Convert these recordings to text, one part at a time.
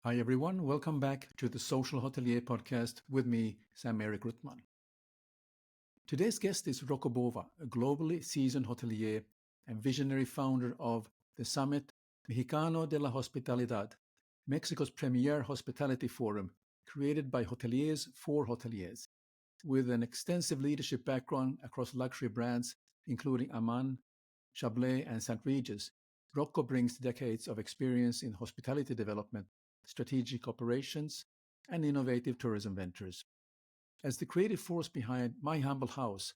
Hi, everyone. Welcome back to the Social Hotelier podcast with me, Sam-Erik Ruttmann. Today's guest is Rocco Bova, a globally seasoned hotelier and visionary founder of the Summit Mexicano de la Hospitalidad, Mexico's premier hospitality forum, created by hoteliers for hoteliers. With an extensive leadership background across luxury brands, including Aman, Chablais, and St. Regis, Rocco brings decades of experience in hospitality development, strategic operations, and innovative tourism ventures. As the creative force behind My Humble House,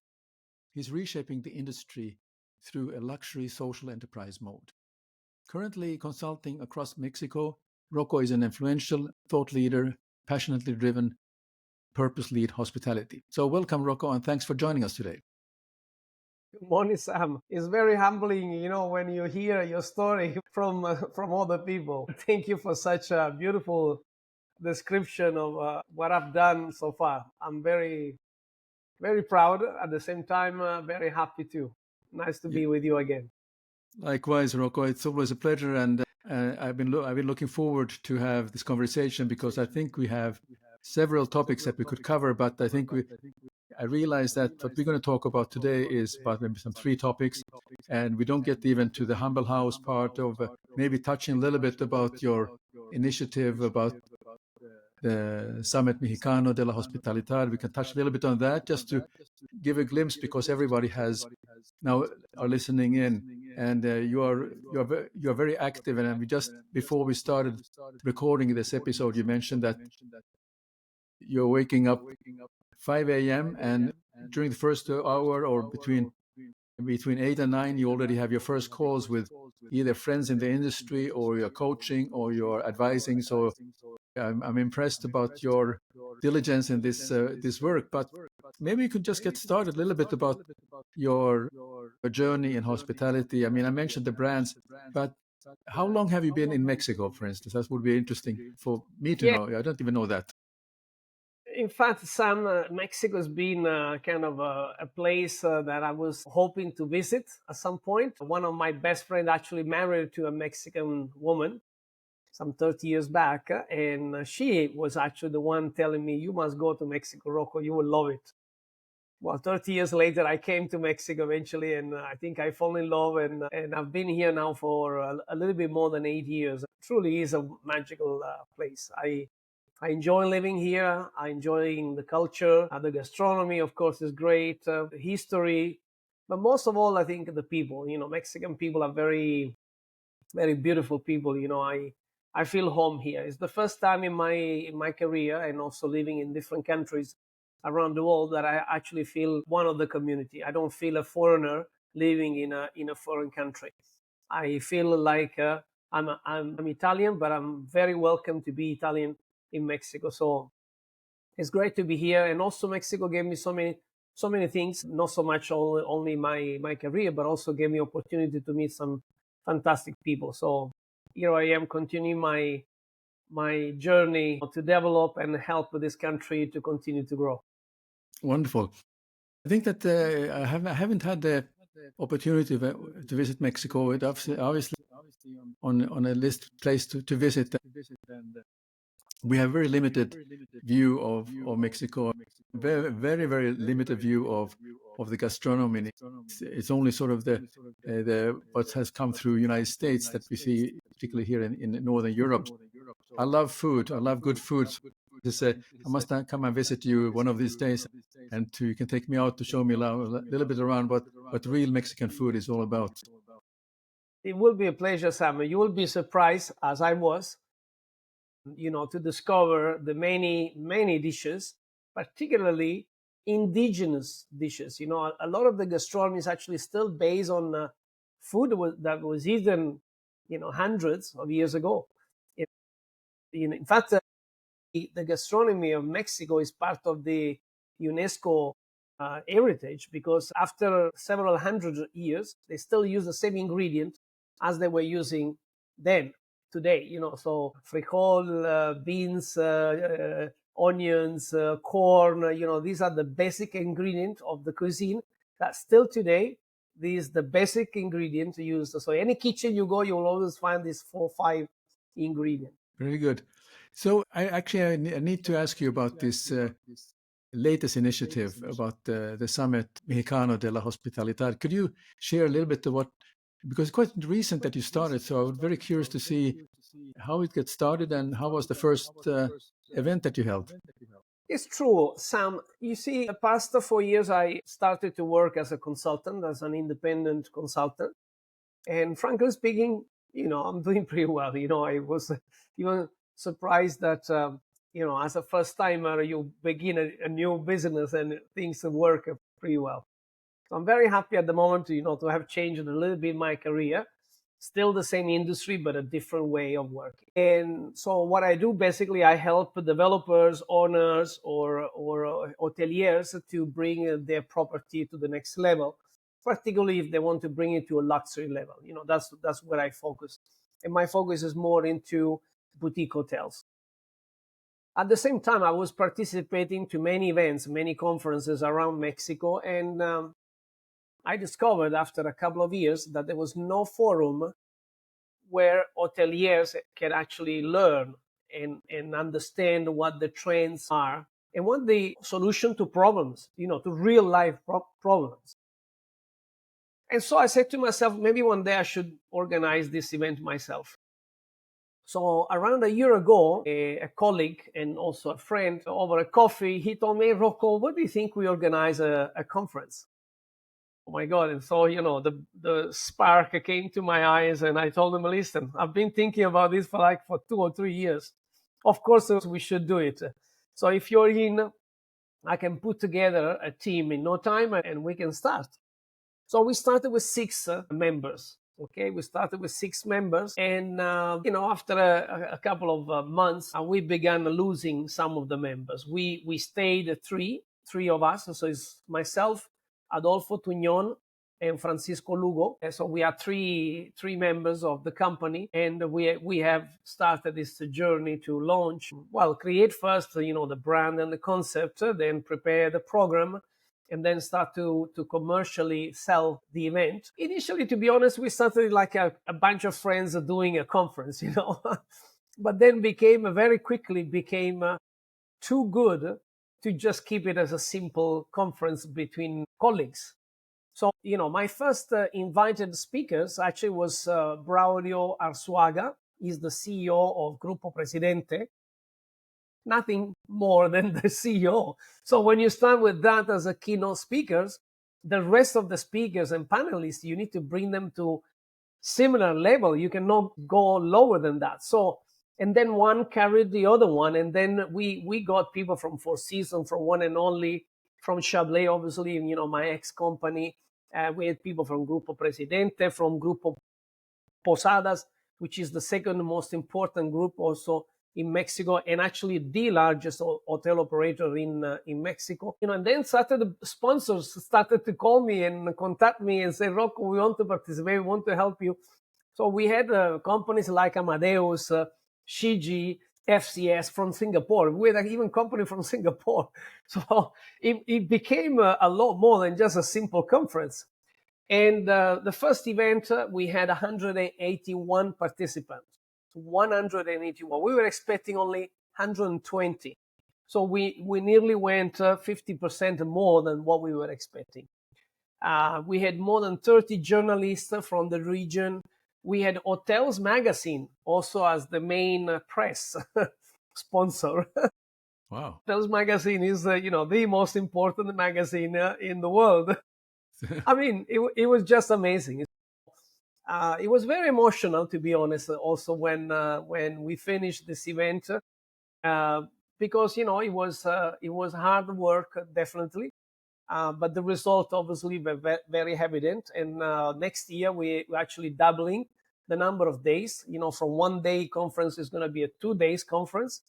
he's reshaping the industry through a luxury social enterprise mode. Currently consulting across Mexico, Rocco is an influential thought leader, passionately driven, purpose-led hospitality. So welcome, Rocco, and thanks for joining us today. Good morning, Sam. It's very humbling, when you hear your story from other people. Thank you for such a beautiful description of what I've done so far. I'm very, very proud. At the same time, very happy too. Nice to be with you again. Likewise, Rocco, it's always a pleasure, and I've been looking forward to have this conversation because I think we have several topics that we could cover, but I realize that what we're going to talk about today is about maybe some three topics, and we don't get even to the humble house part of maybe touching a little bit about your initiative about the Summit Mexicano de la Hospitalidad. We can touch a little bit on that just to give a glimpse because everybody has now are listening in, and you are very active. And we just before we started recording this episode, you mentioned that you're waking up 5 a.m. and during the first hour or between 8 and 9, you already have your first calls with either friends in the industry or you're coaching or you're advising. So I'm impressed about your diligence in this work. But maybe you could just get started a little bit about your journey in hospitality. I mean, I mentioned the brands, but how long have you been in Mexico, for instance? That would be interesting for me to Yeah, know. I don't even know that. in fact, Sam, Mexico has been kind of a place that I was hoping to visit at some point. One of my best friends actually married to a Mexican woman some 30 years back, and she was actually the one telling me, "You must go to Mexico, Rocco, you will love it." Well, 30 years later, I came to Mexico eventually, and I think I fell in love, and I've been here now for a little bit more than 8 years. It truly is a magical place. I enjoy living here. I enjoy the culture. The gastronomy, of course, is great. The history, but most of all, I think the people. Mexican people are very, very beautiful people. I feel home here. It's the first time in my career, and also living in different countries around the world, that I actually feel one of the community. I don't feel a foreigner living in a foreign country. I feel like I'm Italian, but I'm very welcome to be Italian in Mexico. So it's great to be here. And also Mexico gave me so many things, not so much only my career, but also gave me opportunity to meet some fantastic people. So here I am continuing my journey to develop and help this country to continue to grow. Wonderful. I think that I haven't had the opportunity to visit Mexico. It obviously on a list place to visit. And we have very limited view of Mexico, very, very, very limited view of the gastronomy. It's only sort of the what has come through United States that we see, particularly here in Northern Europe. I love food. I love good food. To say, I must come and visit you one of these days, and you can take me out to show me a little bit around what real Mexican food is all about. It will be a pleasure, Sam. You will be surprised, as I was, to discover the many, many dishes, particularly indigenous dishes. A lot of the gastronomy is actually still based on food that was eaten, hundreds of years ago. It- in fact, the gastronomy of Mexico is part of the UNESCO heritage, because after several hundred years, they still use the same ingredient as they were using then, today. So frijol, beans, onions, corn. These are the basic ingredient of the cuisine that still today, this is the basic ingredient used. So any kitchen you go, you will always find these 4 or 5 ingredients. Very good. So I need to ask you about this latest initiative about the Summit Mexicano de la Hospitalidad. Could you share a little bit of what, because it's quite recent that you started, so I was very curious to see how it got started and how was the first event that you held? It's true, Sam. You see, the past 4 years, I started to work as a consultant, as an independent consultant. And frankly speaking, I'm doing pretty well. I was even surprised that, as a first timer, you begin a new business and things work pretty well. So I'm very happy at the moment, to have changed a little bit my career. Still the same industry, but a different way of working. And so what I do, basically, I help developers, owners, or hoteliers to bring their property to the next level, particularly if they want to bring it to a luxury level. That's where I focus. And my focus is more into boutique hotels. At the same time, I was participating to many events, many conferences around Mexico, and I discovered after a couple of years that there was no forum where hoteliers can actually learn and understand what the trends are and what the solution to problems, to real life problems. And so I said to myself, maybe one day I should organize this event myself. So around a year ago, a colleague and also a friend over a coffee, he told me, Rocco, what do you think we organize a conference? Oh my God. And so, the spark came to my eyes and I told him, listen, I've been thinking about this for 2 or 3 years. Of course, we should do it. So if you're in, I can put together a team in no time and we can start. So we started with 6 members. Okay, we started with 6 members, and after a couple of months, we began losing some of the members. We stayed three of us. So it's myself, Adolfo Tuñón, and Francisco Lugo. And so we are three members of the company, and we have started this journey to launch. Well, create first, the brand and the concept, then prepare the program, and then start to commercially sell the event. Initially, to be honest, we started like a bunch of friends doing a conference, but then very quickly became too good to just keep it as a simple conference between colleagues. So, my first invited speakers actually was Braulio Arzuaga. He's the CEO of Grupo Presidente. Nothing more than the CEO. So when you start with that as a keynote speakers, the rest of the speakers and panelists, you need to bring them to similar level. You cannot go lower than that. So, and then one carried the other one. And then we got people from Four Seasons, from One and Only, from Chablais, obviously, my ex-company. We had people from Grupo Presidente, from Grupo Posadas, which is the second most important group also in Mexico, and actually the largest hotel operator in Mexico. And then sponsors started to call me and contact me and say, Rocco, we want to participate, we want to help you. So we had companies like Amadeus, Shiji, FCS from Singapore. We had even company from Singapore. So it became a lot more than just a simple conference. And the first event, we had 181 participants. 181. We were expecting only 120. So we nearly went 50% more than what we were expecting. We had more than 30 journalists from the region. We had Hotels Magazine also as the main press sponsor. Wow. Hotels Magazine is, the most important magazine in the world. I mean, it was just amazing. It was very emotional, to be honest. Also, when we finished this event, because it was hard work, definitely, but the result obviously were very evident. And next year we're actually doubling the number of days. From 1 day conference is going to be a 2 days conference,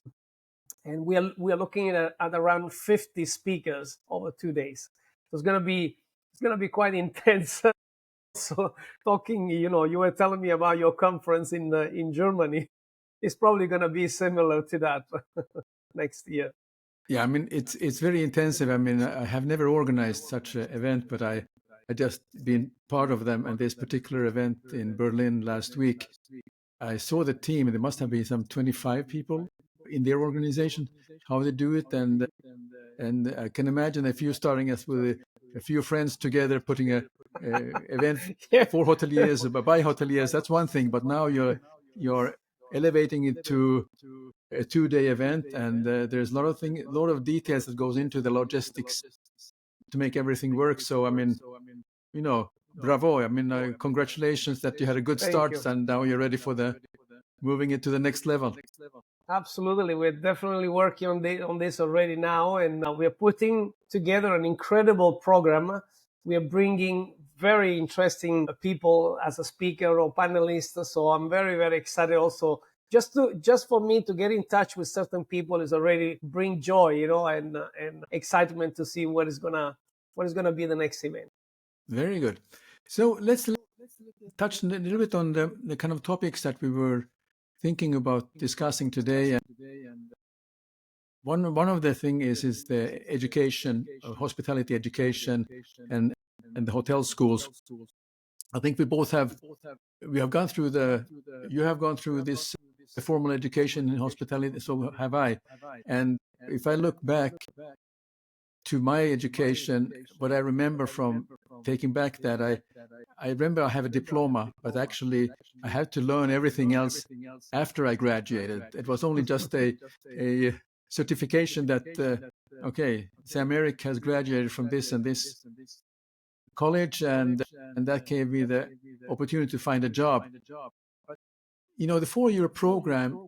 and we are looking at around 50 speakers over 2 days. So it's going to be quite intense. So talking, you were telling me about your conference in Germany. It's probably going to be similar to that next year. Yeah, I mean it's very intensive. I mean, I have never organized such an event, but I just been part of them. And this particular event in Berlin last week, I saw the team. There must have been some 25 people in their organization, how they do it, and I can imagine if you're starting us with a few friends together, putting a event Yeah. for hoteliers, by hoteliers. That's one thing, but now you're elevating it to a 2-day event, and there's a lot of details that goes into the logistics to make everything work. So I mean, bravo! I mean, congratulations that you had a good Thank start, you. and now you're ready for the moving it to the next level. Absolutely, we're definitely working on this already now, and we're putting together an incredible program. We are bringing very interesting people as a speaker or panelist. So I'm very, very excited. Also, just for me to get in touch with certain people is already bring joy, and excitement to see what is gonna be the next event. Very good. So let's touch a little bit on the kind of topics that we were thinking about discussing today. And one of the thing is the education, hospitality education, and the hotel schools. I think we have gone through you have gone through this formal education in hospitality, so have I. And if I look back to my education, what I remember from taking back that I remember I have a diploma, but actually I had to learn everything else after I graduated. It was only just a certification that okay, Sam-Erik has graduated from this and this college, and that gave me the opportunity to find a job. The 4-year program,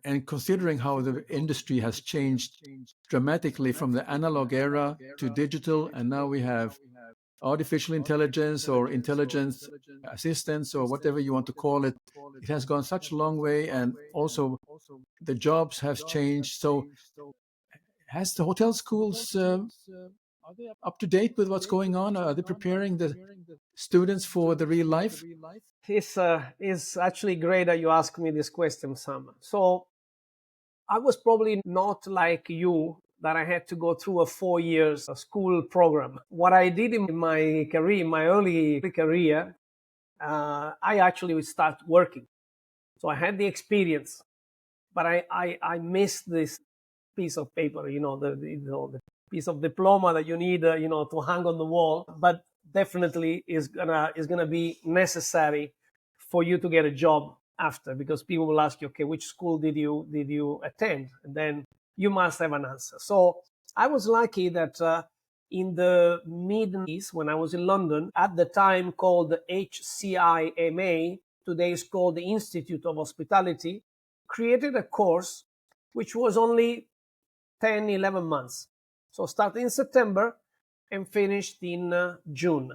and considering how the industry has changed dramatically from the analog era to digital, and now we have artificial intelligence or intelligence assistance or whatever you want to call it, it has gone such a long way, and also the jobs have changed. So has the hotel schools are they up to date with what's going on? Are they preparing the students for the real life? It's actually great that you asked me this question, Sam. So I was probably not like you, that I had to go through a 4 years school program. What I did in my career, my early career, I actually would start working. So I had the experience, but I missed this piece of paper, the piece of diploma that you need, to hang on the wall. But definitely is gonna be necessary for you to get a job after, because people will ask you, okay, which school did you attend, and then you must have an answer. So I was lucky that in the mid-90s, when I was in London, at the time called the HCIMA, today is called the Institute of Hospitality, created a course which was only 10, 11 months. So started in September and finished in June.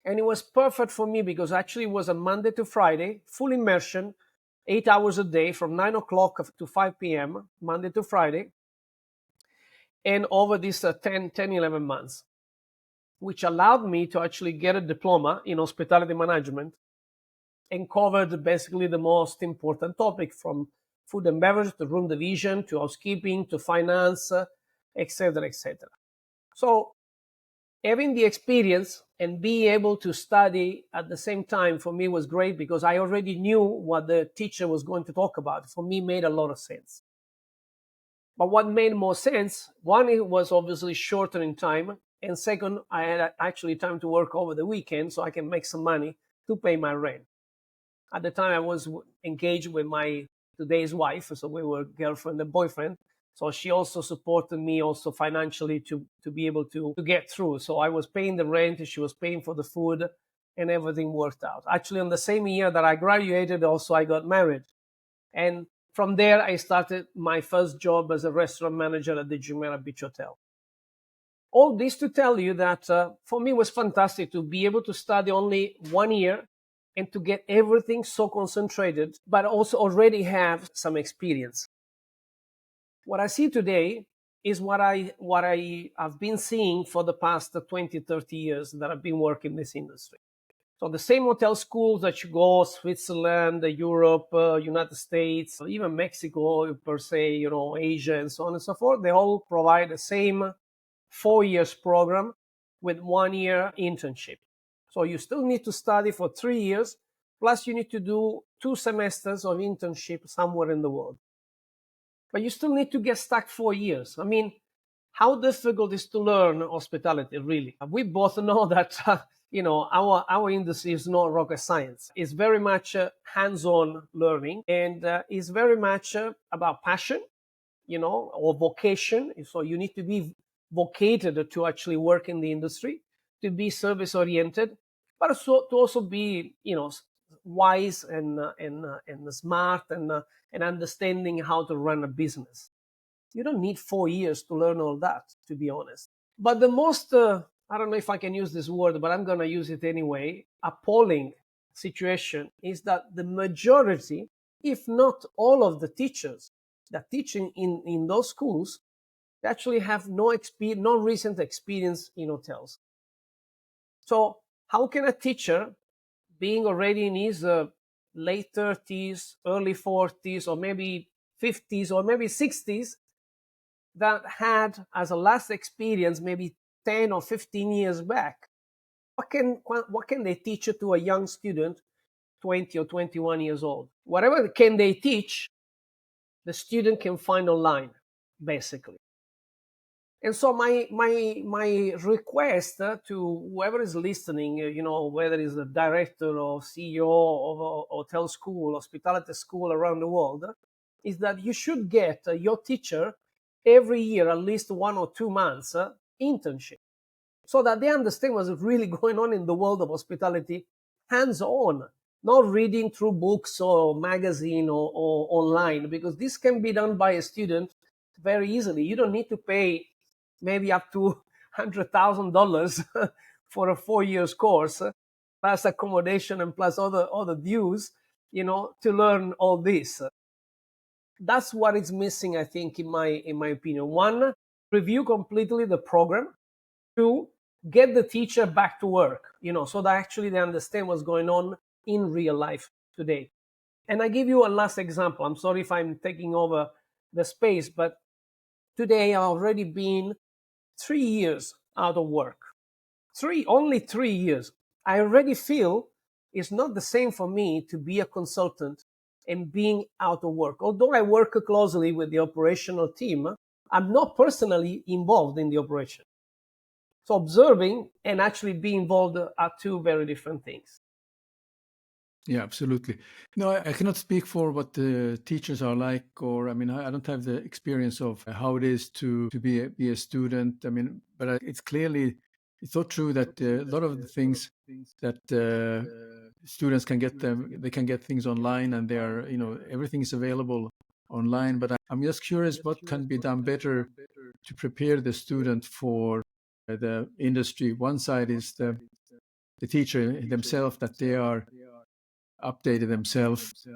And it was perfect for me because actually it was a Monday to Friday, full immersion, 8 hours a day from 9 o'clock to 5 p.m., Monday to Friday, and over these 10, 11 months, which allowed me to actually get a diploma in hospitality management and covered basically the most important topic, from food and beverage to room division to housekeeping to finance, etc., etc. So having the experience and being able to study at the same time for me was great, because I already knew what the teacher was going to talk about. For me, made a lot of sense. But what made more sense, one, it was obviously shorter in time, and second, I had actually time to work over the weekend so I can make some money to pay my rent. At the time, I was engaged with my today's wife, so we were girlfriend and boyfriend. So she also supported me also financially to be able to get through. So I was paying the rent, she was paying for the food, and everything worked out. Actually, on the same year that I graduated, also I got married. And from there, I started my first job as a restaurant manager at the Jumeirah Beach Hotel. All this to tell you that for me it was fantastic to be able to study only 1 year and to get everything so concentrated, but also already have some experience. What I see today is what I have been seeing for the past 20, 30 years that I've been working in this industry. So the same hotel schools that you go, Switzerland, Europe, United States, even Mexico per se, Asia and so on and so forth, they all provide the same 4 years program with 1 year internship. So you still need to study for 3 years, plus you need to do 2 semesters of internship somewhere in the world. but you still need to get stuck 4 years. I mean, how difficult is to learn hospitality, really? We both know that our industry is not rocket science. It's very much hands-on learning, and it's very much about passion, or vocation. So you need to be vocated to actually work in the industry, to be service oriented, but to also be, wise and smart and understanding how to run a business. You don't need 4 years to learn all that, to be honest. But the most, I don't know if I can use this word, but I'm going to use it anyway, appalling situation is that the majority, if not all of the teachers that teaching in those schools, they actually have no recent experience in hotels. So how can a teacher, being already in his late 30s, early 40s, or maybe 50s, or maybe 60s, that had as a last experience maybe 10 or 15 years back, what can they teach to a young student 20 or 21 years old? Whatever can they teach, the student can find online, basically. And so my request to whoever is listening, whether it's the director or CEO of a hotel school, hospitality school around the world, is that you should get your teacher every year at least 1 or 2 months internship, so that they understand what's really going on in the world of hospitality, hands-on, not reading through books or magazine or online, because this can be done by a student very easily. You don't need to pay maybe up to $100,000 for a 4 years course, plus accommodation and plus other dues, to learn all this. That's what is missing, I think, in my opinion. One, review completely the program. Two, get the teacher back to work, so that actually they understand what's going on in real life today. And I give you a last example. I'm sorry if I'm taking over the space, but today I've already been 3 years out of work. Only 3 years. I already feel it's not the same for me to be a consultant and being out of work. Although I work closely with the operational team, I'm not personally involved in the operation. So observing and actually being involved are two very different things. Yeah, absolutely. No, I cannot speak for what the teachers are like, or I mean, I don't have the experience of how it is to be a student. I mean, but it's so true that a lot of the things that students can get they can get things online, and they are, everything is available online. But I'm just curious what can be done better to prepare the student for the industry. One side is the teacher themselves, that they are updated themselves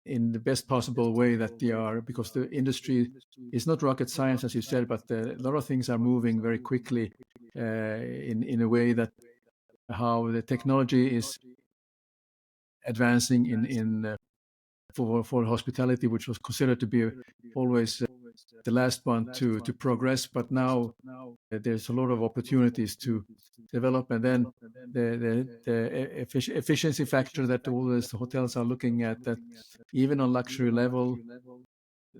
in the best possible way that they are, because the industry is not rocket science, as you said, but a lot of things are moving very quickly in a way that how the technology is advancing in for hospitality, which was considered to be always the last one to progress, but now there's a lot of opportunities to develop. And then the efficiency factor that all these hotels are looking at, that even on luxury level,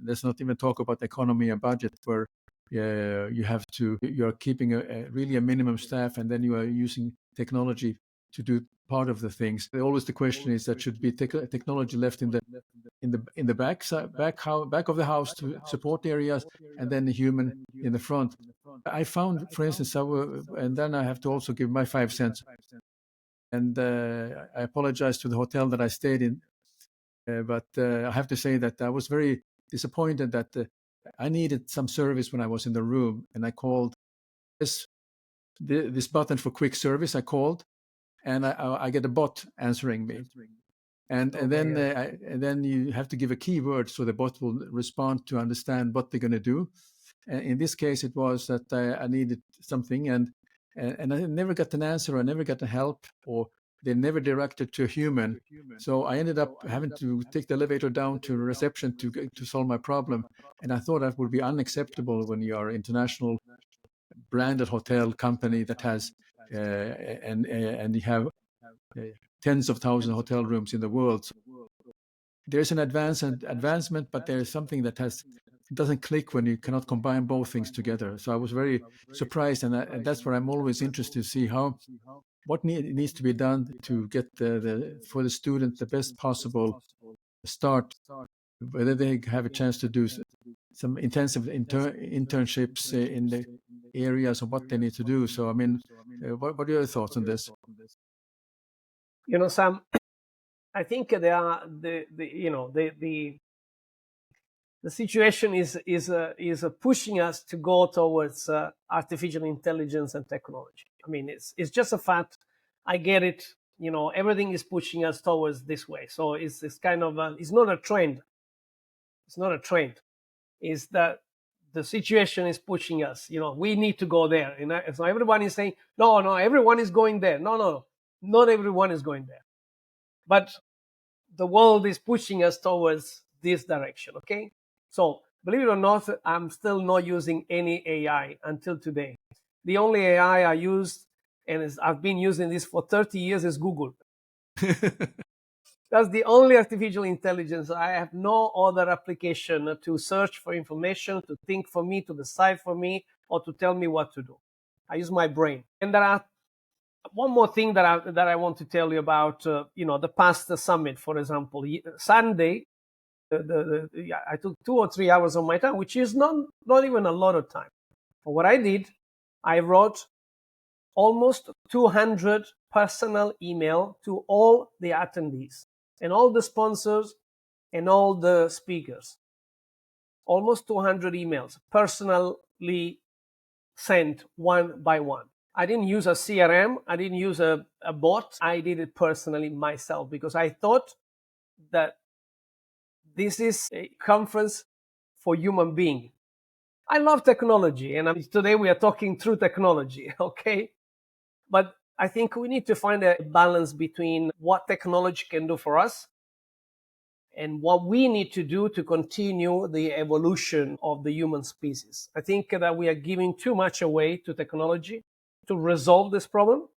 let's not even talk about economy and budget, where you're keeping really a minimum staff, and then you are using technology to do part of the things. Always the question is that should be technology left in the back of the house to support areas, and then the human in the front. I found, for instance, and then I have to also give my 5 cents. And I apologize to the hotel that I stayed in, but I have to say that I was very disappointed that I needed some service when I was in the room, and I called this button for quick service. I called, and I get a bot answering me. And then you have to give a keyword so the bot will respond to understand what they're going to do. And in this case, it was that I needed something, and I never got an answer. I never got the help, or they never directed to a human. So I ended up having to take the elevator down to reception to solve my problem. And I thought that would be unacceptable when you are an international branded hotel company that has and you have tens of thousands of hotel rooms in the world. So there's an advancement, but there is something that has it doesn't click when you cannot combine both things together. So I was very surprised, and that's where I'm always interested to see what needs to be done to get for the student the best possible start, whether they have a chance to do some intensive internships in the areas of what they need to do. So, I mean, what are your thoughts on this? Sam, I think there are the situation is pushing us to go towards artificial intelligence and technology. I mean, it's just a fact. I get it. Everything is pushing us towards this way. So it's kind of it's not a trend. It's not a trend. Is that the situation is pushing us? We need to go there. So everyone is saying, no, everyone is going there. No, not everyone is going there. But the world is pushing us towards this direction. Okay. So believe it or not, I'm still not using any AI until today. The only AI I used, and I've been using this for 30 years, is Google. That's the only artificial intelligence. I have no other application to search for information, to think for me, to decide for me, or to tell me what to do. I use my brain. And there are one more thing that I want to tell you about. The past summit, for example, Sunday. I took 2 or 3 hours of my time, which is not even a lot of time. But what I did, I wrote almost 200 personal email to all the attendees and all the sponsors and all the speakers. Almost 200 emails personally sent one by one. I didn't use a CRM. I didn't use a bot. I did it personally myself because I thought that this is a conference for human beings. I love technology, and today we are talking through technology, okay? But I think we need to find a balance between what technology can do for us and what we need to do to continue the evolution of the human species. I think that we are giving too much away to technology to resolve this problem.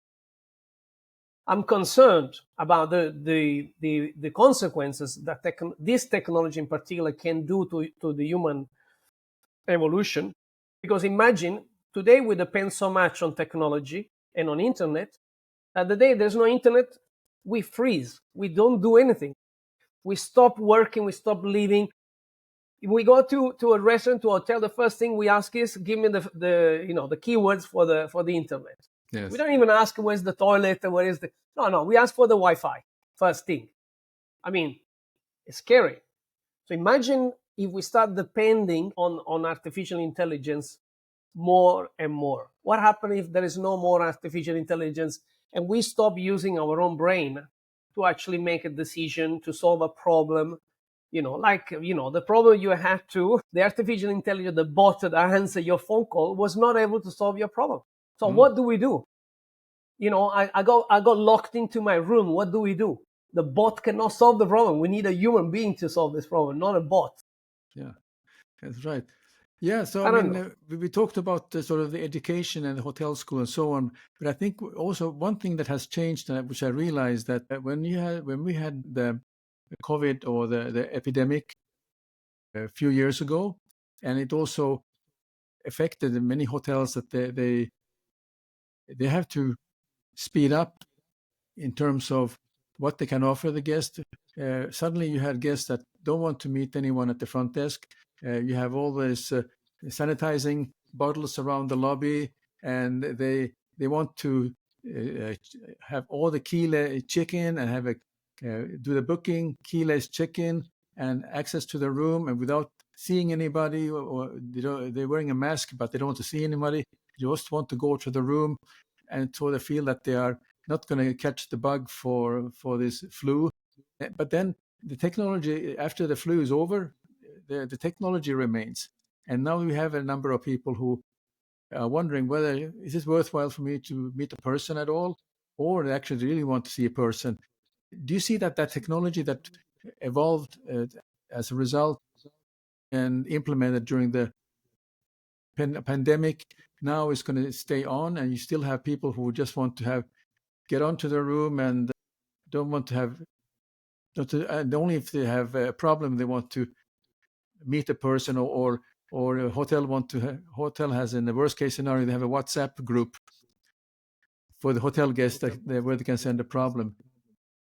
I'm concerned about the consequences that this technology in particular can do to the human evolution. Because imagine today we depend so much on technology and on internet that the day there's no internet, we freeze. We don't do anything. We stop working. We stop living. If we go to a restaurant, to a hotel, the first thing we ask is, give me the keywords for the internet. Yes. We don't even ask where's the toilet and where is the... No, we ask for the Wi-Fi first thing. I mean, it's scary. So imagine if we start depending on artificial intelligence more and more. What happens if there is no more artificial intelligence and we stop using our own brain to actually make a decision, to solve a problem? The problem you had the artificial intelligence, the bot that answered your phone call was not able to solve your problem. So what do we do? I got locked into my room. What do we do? The bot cannot solve the problem. We need a human being to solve this problem, not a bot. Yeah, that's right. Yeah, so I mean, we talked about sort of the education and the hotel school and so on, but I think also one thing that has changed, which I realized that when we had the COVID or the epidemic a few years ago, and it also affected many hotels that they have to speed up in terms of what they can offer the guest. Suddenly you had guests that don't want to meet anyone at the front desk. You have always sanitizing bottles around the lobby, and they want to have all the keyless check-in and have do the booking, keyless check-in, and access to the room, and without seeing anybody, or they're wearing a mask, but they don't want to see anybody. You just want to go to the room, and so they feel that they are not going to catch the bug for this flu. But then the technology, after the flu is over, the technology remains. And now we have a number of people who are wondering whether is it worthwhile for me to meet a person at all, or they actually really want to see a person. Do you see that technology that evolved as a result and implemented during the pandemic now is going to stay on, and you still have people who just want to get onto the room and don't want to have, and only if they have a problem they want to meet a person, or a hotel has, in the worst case scenario, they have a WhatsApp group for the hotel guests where they can send a problem.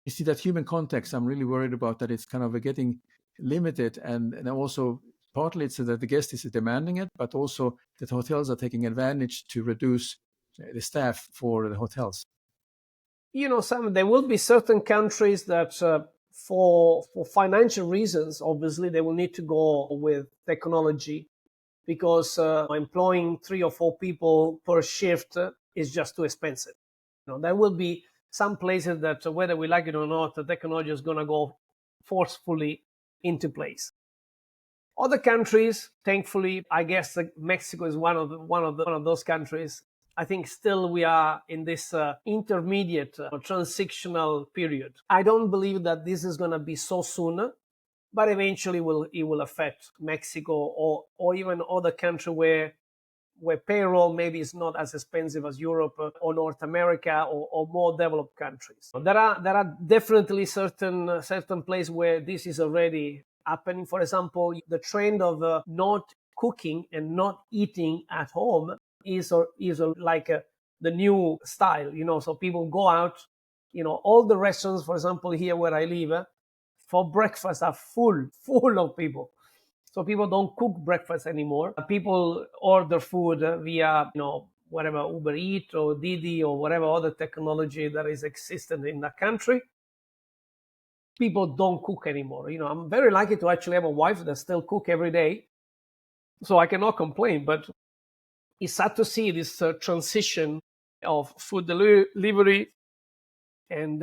You see that human context, I'm really worried about that it's kind of getting limited, and also partly it's that the guest is demanding it, but also that hotels are taking advantage to reduce the staff for the hotels. Sam, there will be certain countries that for financial reasons, obviously, they will need to go with technology, because employing 3 or 4 people per shift is just too expensive. There will be some places that, whether we like it or not, the technology is going to go forcefully into place. Other countries, thankfully, I guess Mexico is one of those countries. I think still we are in this intermediate transitional period. I don't believe that this is going to be so soon, but eventually it will affect Mexico or even other country where payroll maybe is not as expensive as Europe or North America or more developed countries. There are definitely certain places where this is already happening. For example, the trend of not cooking and not eating at home is like the new style. So people go out. All the restaurants, for example, here where I live, for breakfast are full of people. So people don't cook breakfast anymore. People order food via, whatever, Uber Eats or Didi or whatever other technology that is existent in the country. People don't cook anymore. I'm very lucky to actually have a wife that still cook every day, so I cannot complain. But it's sad to see this transition of food delivery and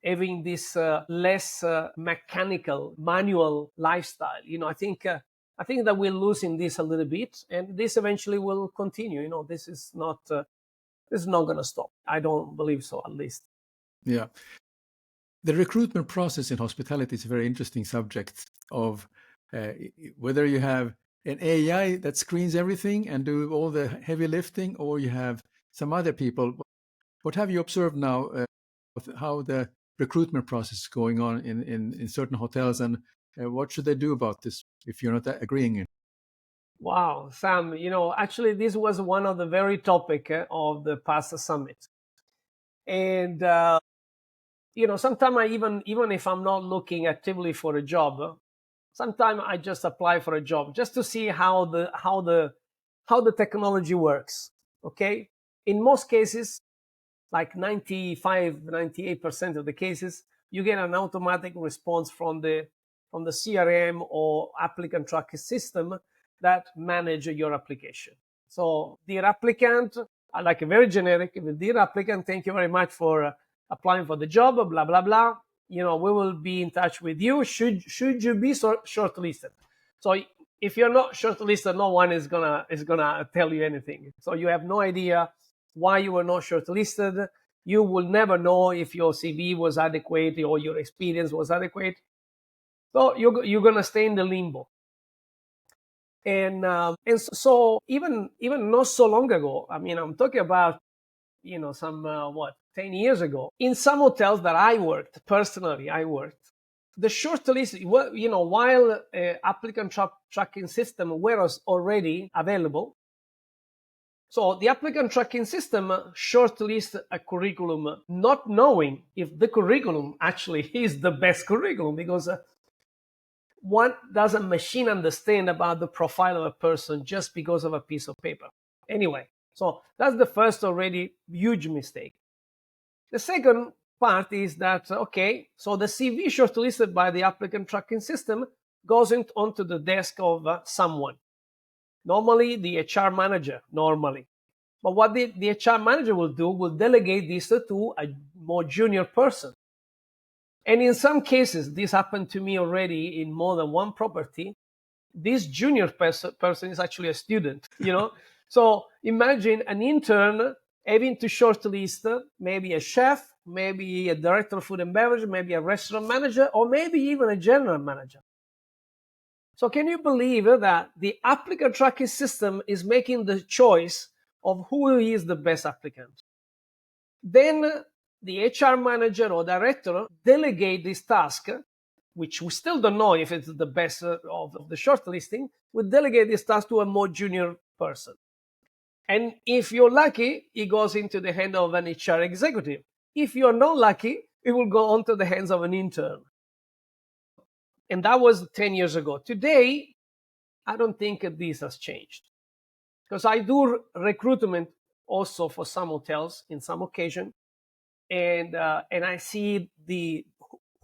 having this less mechanical, manual lifestyle. I think that we're losing this a little bit, and this eventually will continue. This is not going to stop. I don't believe so, at least. Yeah. The recruitment process in hospitality is a very interesting subject of whether you have an AI that screens everything and do all the heavy lifting, or you have some other people. What have you observed now, how the recruitment process is going on in certain hotels, and what should they do about this if you're not agreeing? Wow, Sam, actually this was one of the very topic of the past summit. And, sometimes I even if I'm not looking actively for a job, sometimes I just apply for a job just to see how the technology works. Okay. In most cases, like 98% of the cases, you get an automatic response from the CRM or applicant tracking system that manage your application. So, dear applicant, I like a very generic, dear applicant, thank you very much for applying for the job, blah, blah, blah. We will be in touch with you. Should you be shortlisted? So if you're not shortlisted, no one is gonna tell you anything. So you have no idea why you were not shortlisted. You will never know if your CV was adequate or your experience was adequate. So you're gonna stay in the limbo. And so even not so long ago, I mean, I'm talking about some 10 years ago, in some hotels that I worked personally, the shortlist, while applicant tracking system was already available. So the applicant tracking system shortlist a curriculum, not knowing if the curriculum actually is the best curriculum, because what does a machine understand about the profile of a person just because of a piece of paper? Anyway, so that's the first already huge mistake. The second part is that, okay, so the CV shortlisted by the applicant tracking system goes onto the desk of someone. Normally, the HR manager, But what the HR manager will do, will delegate this to a more junior person. And in some cases, this happened to me already in more than one property. This junior person is actually a student, So imagine an intern having to shortlist maybe a chef, maybe a director of food and beverage, maybe a restaurant manager, or maybe even a general manager. So can you believe that the applicant tracking system is making the choice of who is the best applicant? Then the HR manager or director delegate this task which we still don't know if it's the best of the shortlisting, we delegate this task to a more junior person. And if you're lucky, it goes into the hand of an HR executive. If you're not lucky, it will go onto the hands of an intern. And that was 10 years ago. Today, I don't think this has changed. Because I do recruitment also for some hotels in some occasion. And I see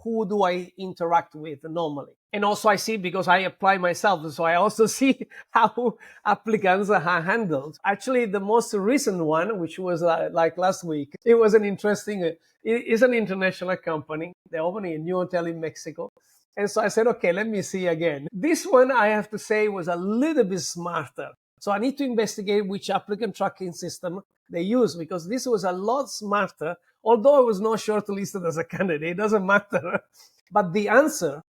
who do I interact with normally. And also I see, because I apply myself, so I also see how applicants are handled. Actually, the most recent one, which was like last week, it was an interesting, it's an international company. They're opening a new hotel in Mexico. And so I said, okay, let me see again. This one, I have to say, was a little bit smarter. So I need to investigate which applicant tracking system they use, because this was a lot smarter. Although I was not shortlisted as a candidate, it doesn't matter. But the answer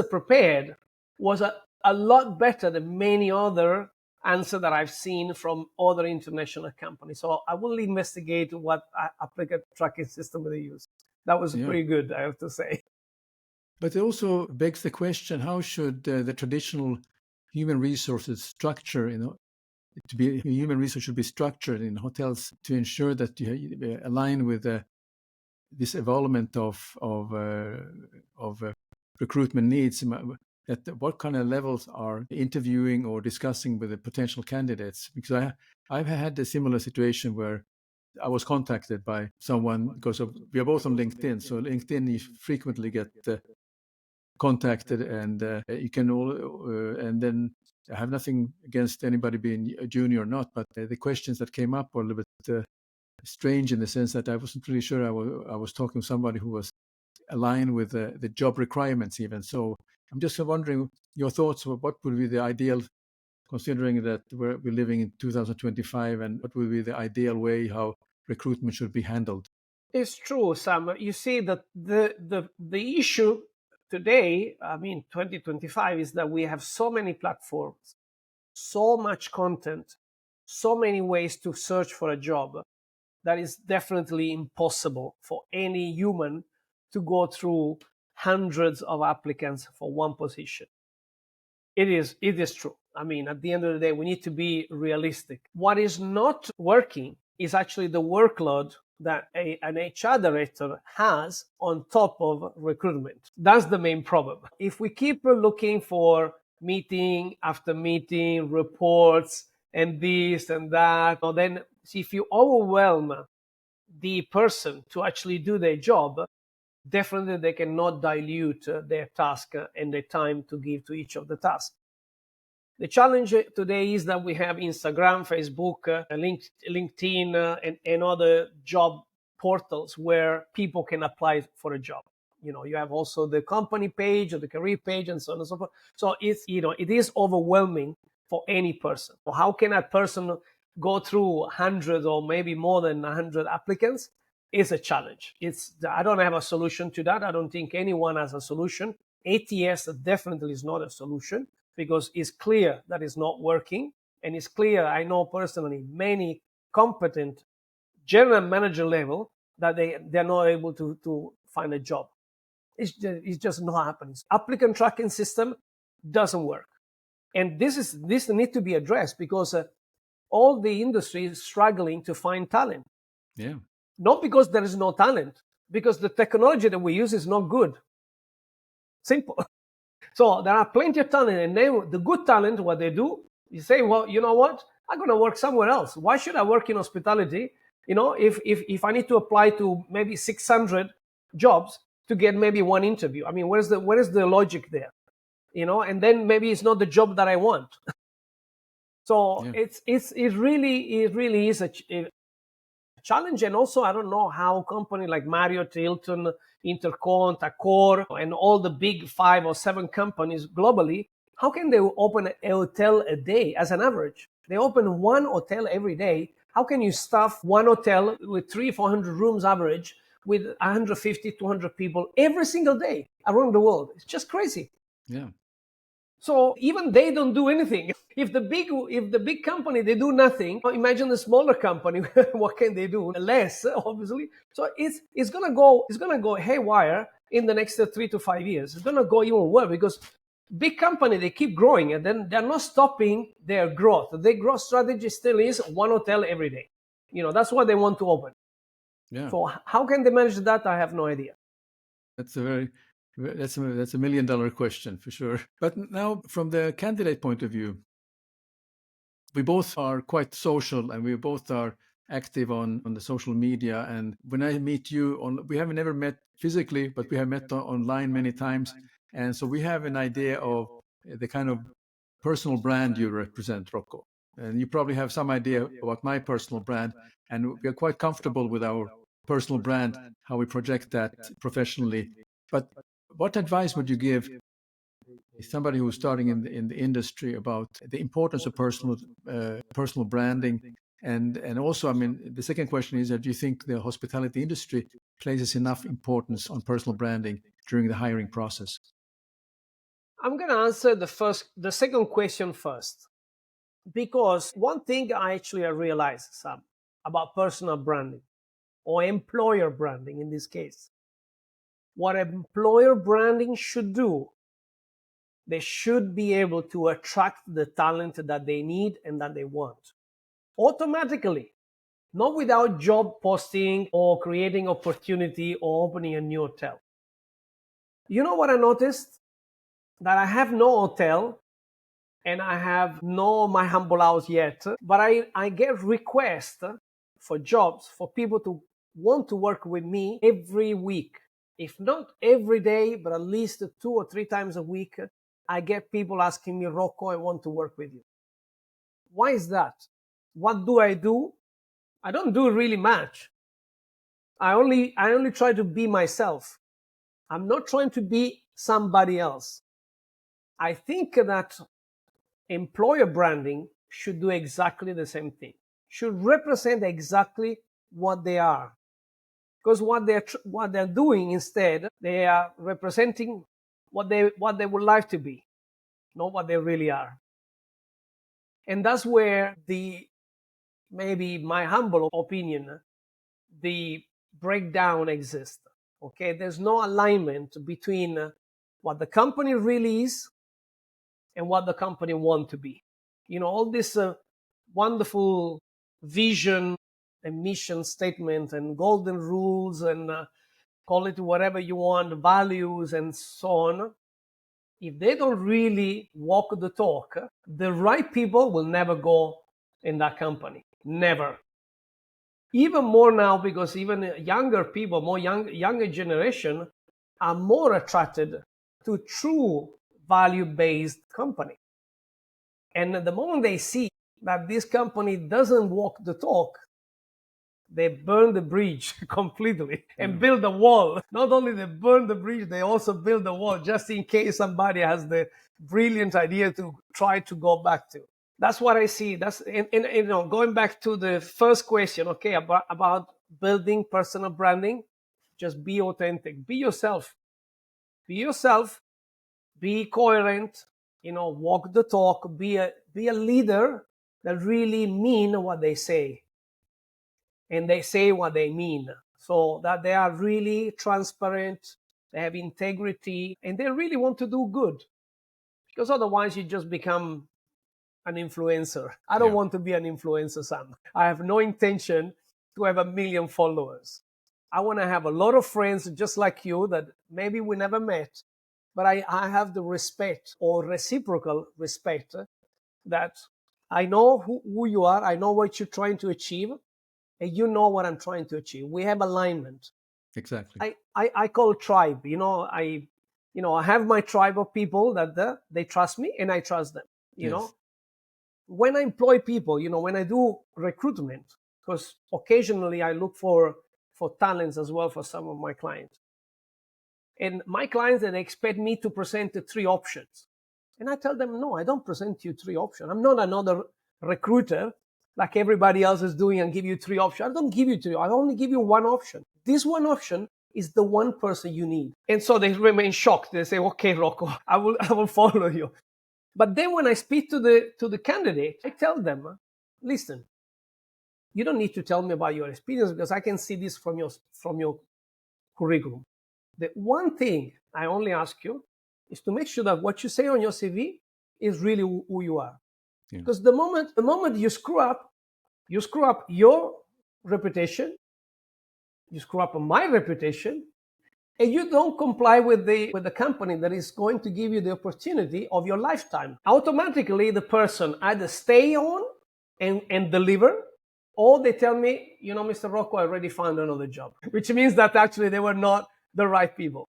prepared was a lot better than many other answers that I've seen from other international companies. So I will investigate what applicant tracking system they use. That was pretty good, I have to say. But it also begs the question: how should the traditional human resources structure, human resource should be structured in hotels to ensure that you align with this evolvement of recruitment needs? What kind of levels are interviewing or discussing with the potential candidates? Because I've had a similar situation where I was contacted by someone, because we are both on LinkedIn. So LinkedIn, you frequently get contacted, and you can and then I have nothing against anybody being a junior or not, but the questions that came up were a little bit strange, in the sense that I wasn't really sure I was talking to somebody who was aligned with the job requirements even. So I'm just wondering your thoughts. What would be the ideal, considering that we're living in 2025, and what would be the ideal way how recruitment should be handled? It's true, Sam. You see that the issue today, 2025, is that we have so many platforms, so much content, so many ways to search for a job, that is definitely impossible for any human to go through hundreds of applicants for one position. It is true. At the end of the day, we need to be realistic. What is not working is actually the workload that an HR director has on top of recruitment. That's the main problem. If we keep looking for meeting after meeting, reports, and this and that, then if you overwhelm the person to actually do their job, definitely they cannot dilute their task and the time to give to each of the tasks. The challenge today is that we have Instagram, Facebook, LinkedIn, and other job portals where people can apply for a job. You have also the company page or the career page, and so on and so forth. So it is overwhelming for any person. How can a person go through 100 or maybe more than 100 applicants? Is a challenge. I don't have a solution to that. I don't think anyone has a solution. ATS definitely is not a solution, because it's clear that it's not working. And it's clear, I know personally, many competent general manager level that they're not able to find a job. It's just not happening. Applicant tracking system doesn't work. And this needs to be addressed, because all the industry is struggling to find talent. Yeah. Not because there is no talent, because the technology that we use is not good. Simple. So there are plenty of talent, and then the good talent, what they do, you say, well, you know what? I'm going to work somewhere else. Why should I work in hospitality? If I need to apply to maybe 600 jobs to get maybe one interview, where is the logic there? And then maybe it's not the job that I want. So Yeah. it really is a challenge. And also, I don't know how companies like Marriott, Hilton, Intercont, Accor, and all the big 5 or 7 companies globally, how can they open a hotel a day as an average? They open one hotel every day. How can you staff one hotel with 300-400 rooms average with 150, 200 people every single day around the world? It's just crazy. Yeah. So even they don't do anything. If the big company, they do nothing, imagine the smaller company. What can they do? Less, obviously. So it's gonna go haywire. in the next 3 to 5 years. It's going to go even well because big company, they keep growing and then they're not stopping their growth. Their growth strategy still is one hotel every day. That's what they want to open. Yeah. So how can they manage that? I have no idea. That's a $1 million question for sure. But now, from the candidate point of view, we both are quite social and we both are active on the social media. And when I meet you we have never met physically, but we have met online many times. And so we have an idea of the kind of personal brand you represent, Rocco. And you probably have some idea about my personal brand. And we are quite comfortable with our personal brand, how we project that professionally. But what advice would you give somebody who's starting in the industry about the importance of personal branding? And also, I mean, the second question is that do you think the hospitality industry places enough importance on personal branding during the hiring process? I'm going to answer the second question first, because one thing I actually realized, Sam, about personal branding or employer branding in this case, what employer branding should do, they should be able to attract the talent that they need and that they want automatically, not without job posting or creating opportunity or opening a new hotel. You know what I noticed? That I have no hotel and I have no my humble house yet, but I get requests for jobs for people to want to work with me every week. If not every day, but at least 2 or 3 times a week, I get people asking me, Rocco, I want to work with you. Why is that? What do? I don't do really much. I only try to be myself. I'm not trying to be somebody else. I think that employer branding should do exactly the same thing, should represent exactly what they are. Because what they're doing instead, they are representing what they would like to be, not what they really are. And that's where maybe my humble opinion, the breakdown exists. Okay, there's no alignment between what the company really is and what the company want to be. All this wonderful vision and mission statement and golden rules and call it whatever you want, values and so on. If they don't really walk the talk, the right people will never go in that company. Never. Even more now, because even younger people, younger generation are more attracted to true value-based company. And the moment they see that this company doesn't walk the talk, they burn the bridge completely and build a wall. Not only they burn the bridge, they also build a wall just in case somebody has the brilliant idea to try to go back to. That's what I see. That's going back to the first question, okay, about building personal branding. Just be authentic, be yourself, be coherent, walk the talk, be a leader that really mean what they say. And they say what they mean. So that they are really transparent, they have integrity, and they really want to do good. Because otherwise you just become an influencer. I don't want to be an influencer, Sam. I have no intention to have 1 million followers. I want to have a lot of friends just like you that maybe we never met, but I have the respect or reciprocal respect that I know who you are, I know what you're trying to achieve, and you know what I'm trying to achieve. We have alignment. Exactly. I call tribe. I have my tribe of people that they trust me and I trust them. When I employ people, when I do recruitment, because occasionally I look for talents as well for some of my clients. And my clients, they expect me to present the 3 options. And I tell them, no, I don't present you 3 options. I'm not another recruiter like everybody else is doing and give you 3 options. I don't give you 3. I only give you 1 option. This 1 option is the one person you need. And so they remain shocked. They say, okay, Rocco, I will follow you. But then when I speak to the candidate, I tell them, listen, you don't need to tell me about your experience because I can see this from your curriculum. The one thing I only ask you is to make sure that what you say on your CV is really who you are. Yeah. Because the moment you screw up your reputation, you screw up my reputation, and you don't comply with the company that is going to give you the opportunity of your lifetime. Automatically, the person either stay on and deliver, or they tell me, Mr. Rocco, I already found another job, which means that actually they were not the right people.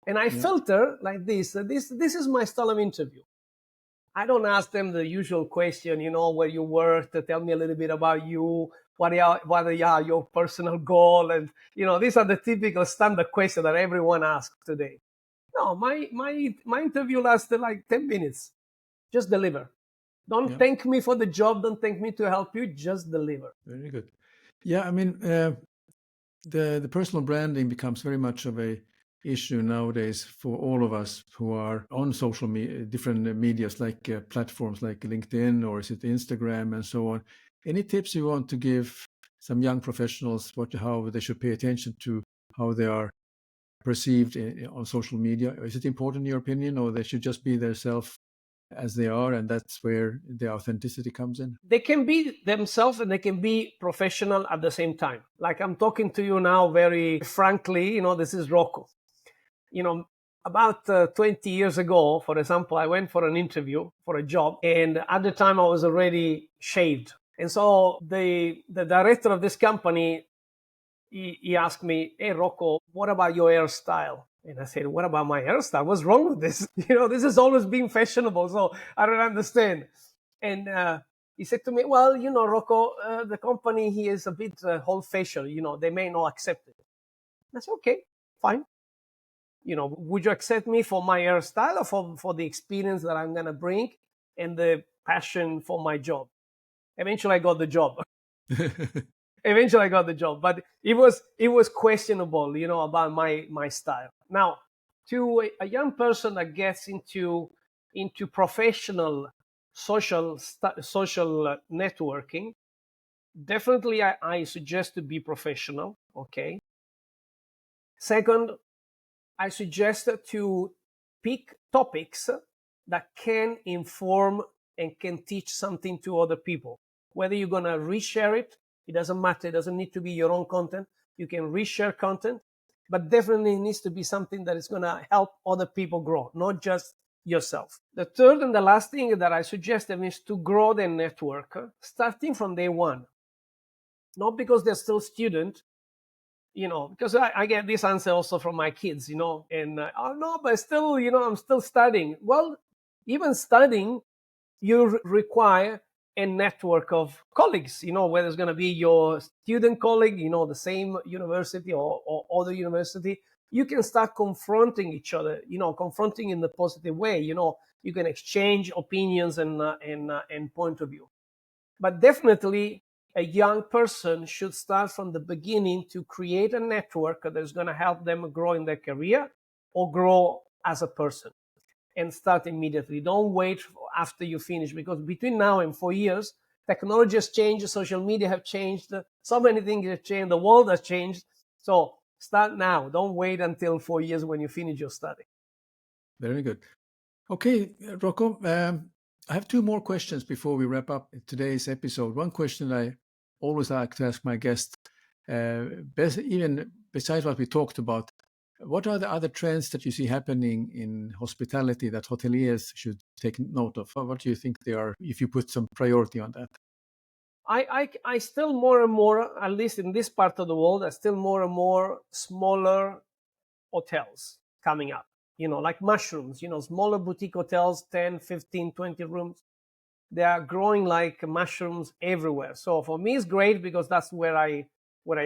And I filter like this. This is my style of interview. I don't ask them the usual question, where you work, to tell me a little bit about you, what are your personal goal, and these are the typical standard questions that everyone asks today. No, my interview lasted like 10 minutes. Just deliver. Don't thank me for the job. Don't thank me to help you. Just deliver. Very good. Yeah, I mean, the personal branding becomes very much of a issue nowadays for all of us who are on social different medias like platforms like LinkedIn, or is it Instagram and so on. Any tips you want to give some young professionals how they should pay attention to how they are perceived on social media? Is it important in your opinion, or they should just be themselves as they are, and that's where the authenticity comes in? They can be themselves and they can be professional at the same time. Like I'm talking to you now very frankly, this is Rocco. About 20 years ago, for example, I went for an interview for a job, and at the time I was already shaved. And so the director of this company, he asked me, "Hey, Rocco, what about your hairstyle?" And I said, "What about my hairstyle? What's wrong with this? This has always been fashionable, so I don't understand." And he said to me, "Well, Rocco, the company here is a bit old-fashioned. They may not accept it." I said, "Okay, fine. Would you accept me for my hairstyle, or for the experience that I'm going to bring and the passion for my job?" Eventually, I got the job. But it was questionable, about my style. Now, to a young person that gets into professional social networking, definitely I suggest to be professional. Okay. Second, I suggest to pick topics that can inform and can teach something to other people. Whether you're going to reshare it, it doesn't matter. It doesn't need to be your own content. You can reshare content, but definitely it needs to be something that is going to help other people grow, not just yourself. The third and the last thing that I suggest them is to grow their network, starting from day one. Not because they're still students, because I get this answer also from my kids, and oh no, but still, I'm still studying. Well, even studying, you require a network of colleagues, whether it's going to be your student colleague, the same university or other university. You can start confronting each other, confronting in the positive way. You can exchange opinions and point of view. But definitely, a young person should start from the beginning to create a network that is going to help them grow in their career or grow as a person, and start immediately. Don't wait after you finish, because between now and 4 years, technology has changed, social media have changed, so many things have changed, the world has changed. So start now. Don't wait until 4 years when you finish your study. Very good. Okay, Rocco, I have two more questions before we wrap up today's episode. One question I always like to ask my guests, even besides what we talked about, what are the other trends that you see happening in hospitality that hoteliers should take note of? What do you think they are, if you put some priority on that? I still more and more, at least in this part of the world, I still more and more smaller hotels coming up, like mushrooms, smaller boutique hotels, 10, 15, 20 rooms. They are growing like mushrooms everywhere. So for me, it's great because that's where I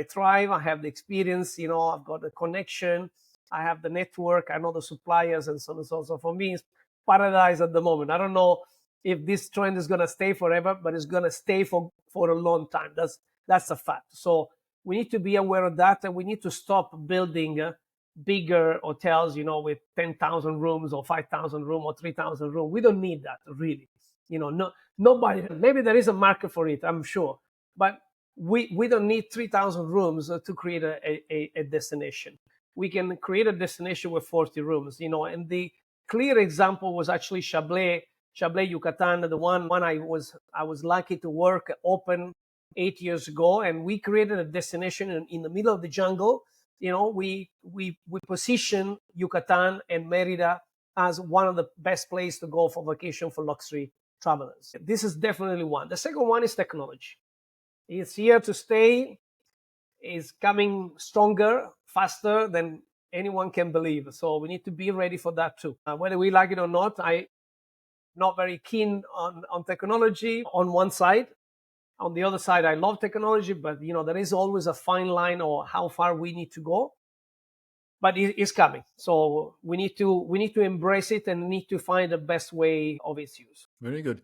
thrive. I have the experience, I've got the connection, I have the network, I know the suppliers, and so on and so on. So for me, it's paradise at the moment. I don't know if this trend is going to stay forever, but it's going to stay for a long time. That's a fact. So we need to be aware of that, and we need to stop building bigger hotels, with 10,000 rooms or 5,000 rooms or 3,000 rooms. We don't need that, really. Nobody, maybe there is a market for it, I'm sure, but we don't need 3,000 rooms to create a destination. we can create a destination with 40 rooms, and the clear example was actually Chablais, Yucatan, the one I was lucky to work open 8 years ago, and we created a destination in the middle of the jungle. We position Yucatan and Merida as one of the best places to go for vacation for luxury travelers. This is definitely one. The second one is technology. It's here to stay. Is coming stronger, faster than anyone can believe. So we need to be ready for that too. Whether we like it or not, I'm not very keen on technology on one side. On the other side, I love technology, but there is always a fine line or how far we need to go. But it is coming, so we need to embrace it and need to find the best way of its use. Very good.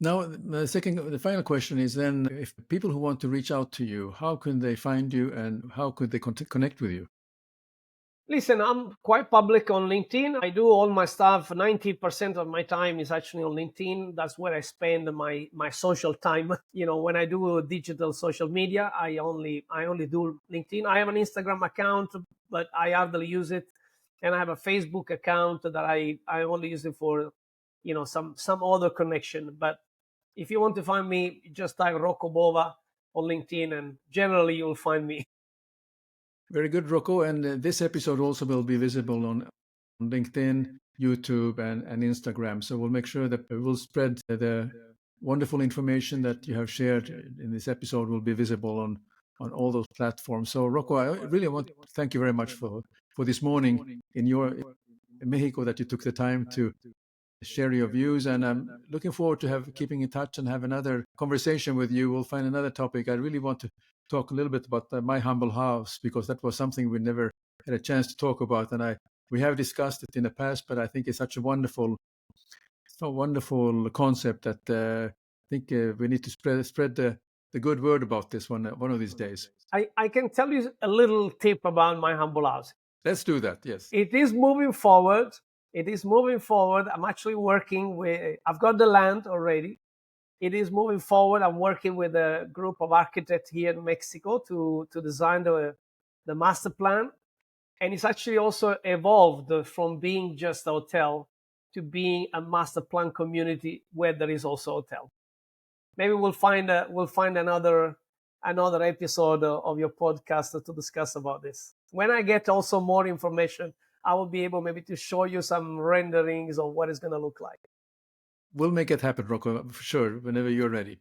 Now, the final question is then, if people who want to reach out to you, how can they find you and how could they connect with you? Listen, I'm quite public on LinkedIn. I do all my stuff. 90% of my time is actually on LinkedIn. That's where I spend my social time. When I do digital social media, I only do LinkedIn. I have an Instagram account, but I hardly use it. And I have a Facebook account that I only use it for, some other connection. But if you want to find me, just type Rocco Bova on LinkedIn, and generally you'll find me. Very good, Rocco. And this episode also will be visible on LinkedIn, YouTube, and Instagram. So we'll make sure that we'll spread the wonderful information that you have shared in this episode will be visible on all those platforms. So Rocco, I really want to thank you very much for this morning in Mexico, that you took the time to share your views, and I'm looking forward to keeping in touch and have another conversation with you. We'll find another topic. I really want to talk a little bit about my humble house, because that was something we never had a chance to talk about, and we have discussed it in the past, but I think it's such a wonderful concept that I think we need to spread the good word about this one of these days. I can tell you a little tip about my humble house. Let's do that. Yes. It is moving forward. I'm actually working I've got the land already. It is moving forward. I'm working with a group of architects here in Mexico to design the master plan. And it's actually also evolved from being just a hotel to being a master plan community where there is also a hotel. Maybe we'll find another episode of your podcast to discuss about this. When I get also more information, I will be able maybe to show you some renderings of what it's going to look like. We'll make it happen, Rocco, for sure, whenever you're ready.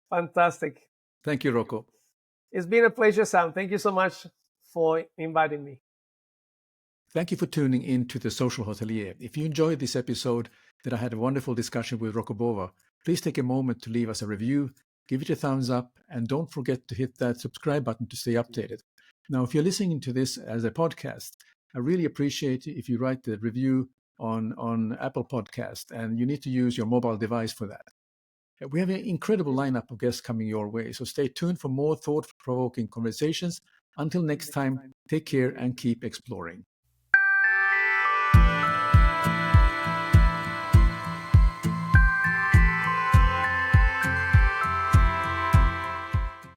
Fantastic. Thank you, Rocco. It's been a pleasure, Sam. Thank you so much for inviting me. Thank you for tuning in to the Social Hotelier. If you enjoyed this episode, that I had a wonderful discussion with Rocco Bova, please take a moment to leave us a review, give it a thumbs up, and don't forget to hit that subscribe button to stay updated. Now, if you're listening to this as a podcast, I really appreciate it if you write the review on Apple Podcast, and you need to use your mobile device for that. We have an incredible lineup of guests coming your way, so stay tuned for more thought-provoking conversations. Until next time, take care and keep exploring.